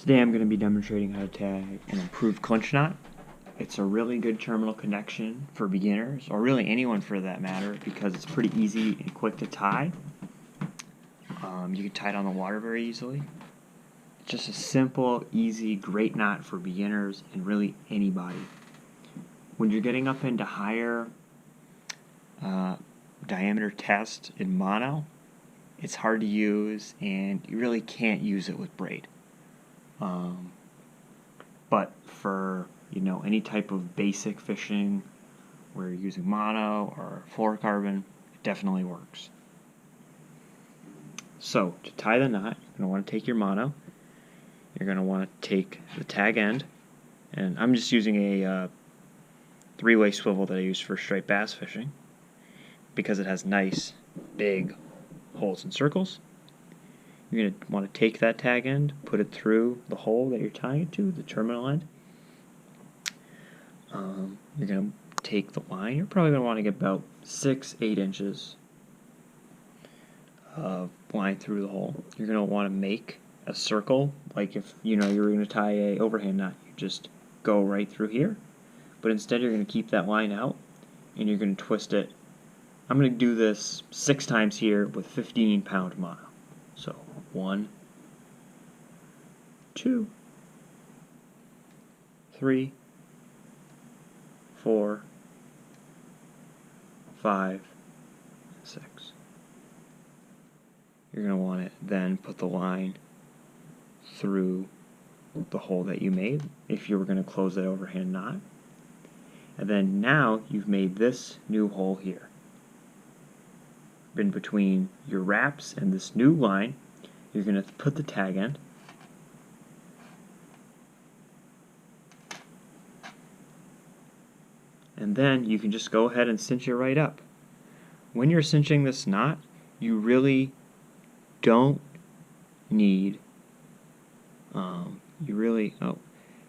Today I'm going to be demonstrating how to tag an improved clinch knot. It's a really good terminal connection for beginners, or really anyone for that matter, because it's pretty easy and quick to tie. You can tie it on the water very easily. It's just a simple, easy, great knot for beginners and really anybody. When you're getting up into higher diameter tests in mono, it's hard to use and you really can't use it with braid. But for any type of basic fishing where you're using mono or fluorocarbon, it definitely works. So to tie the knot, you're going to want to take your mono. You're going to want to take the tag end, and I'm just using a three-way swivel that I use for striped bass fishing because it has nice big holes and circles. You're going to want to take that tag end, put it through the hole that you're tying it to, the terminal end. You're going to take the line. You're probably going to want to get about 6-8 inches of line through the hole. You're going to want to make a circle, like if you were going to tie a overhand knot. You just go right through here, but instead you're going to keep that line out and you're going to twist it. I'm going to do this 6 times here with 15-pound mono. So 1, 2, 3, 4, 5, 6. You're going to want to then put the line through the hole that you made if you were going to close that overhand knot. And then now you've made this new hole here. In between your wraps and this new line, you're going to put the tag end. And then you can just go ahead and cinch it right up. When you're cinching this knot, you really don't need,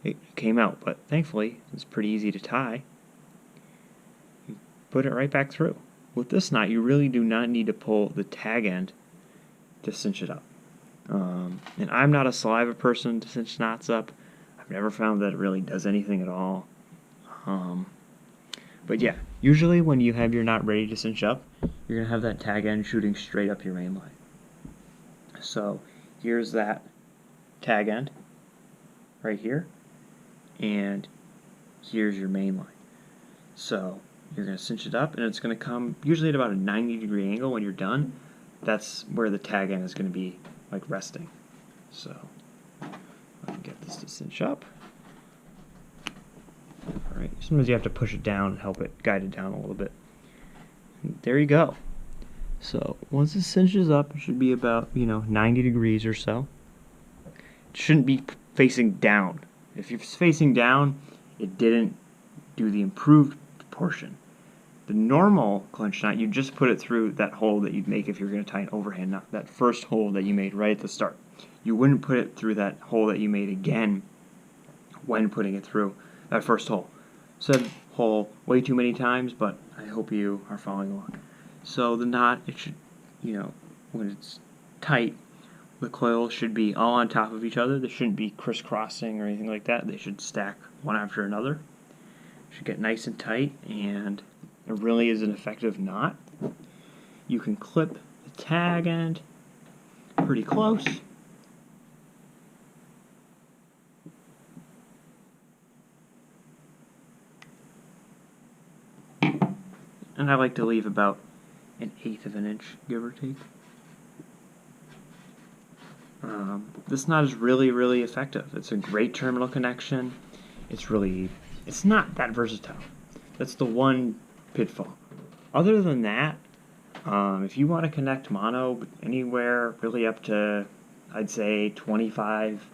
it came out, but thankfully it's pretty easy to tie. You put it right back through. With this knot, you really do not need to pull the tag end to cinch it up. And I'm not a saliva person to cinch knots up. I've never found that it really does anything at all. But yeah, usually when you have your knot ready to cinch up, you're going to have that tag end shooting straight up your main line. So here's that tag end right here, and here's your main line. So you're going to cinch it up, and it's going to come usually at about a 90-degree angle when you're done. That's where the tag end is going to be like resting. So let me get this to cinch up. Alright, sometimes you have to push it down and help it guide it down a little bit. And there you go. So once it cinches up, it should be about 90 degrees or so. It shouldn't be facing down. If it's facing down, it didn't do the improved portion. The normal clinch knot, you just put it through that hole that you'd make if you're going to tie an overhand knot, that first hole that you made right at the start. You wouldn't put it through that hole that you made again when putting it through that first hole. Said hole way too many times, but I hope you are following along. So the knot, it should, when it's tight, the coils should be all on top of each other. They shouldn't be crisscrossing or anything like that. They should stack one after another. Should get nice and tight, and it really is an effective knot. You can clip the tag end pretty close. And I like to leave about 1/8 of an inch, give or take. This knot is really, really effective. It's a great terminal connection. It's not that versatile. That's the one pitfall. Other than that, if you want to connect mono anywhere really up to, I'd say 25,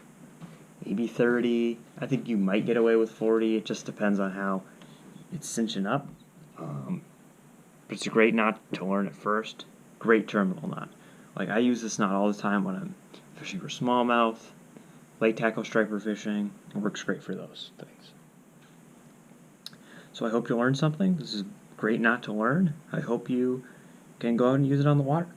maybe 30, I think you might get away with 40. It just depends on how it's cinching up. But it's a great knot to learn at first. Great terminal knot. Like, I use this knot all the time when I'm fishing for smallmouth, lake tackle striper fishing. It works great for those things. So I hope you learned something. This is a great knot to learn. I hope you can go out and use it on the water.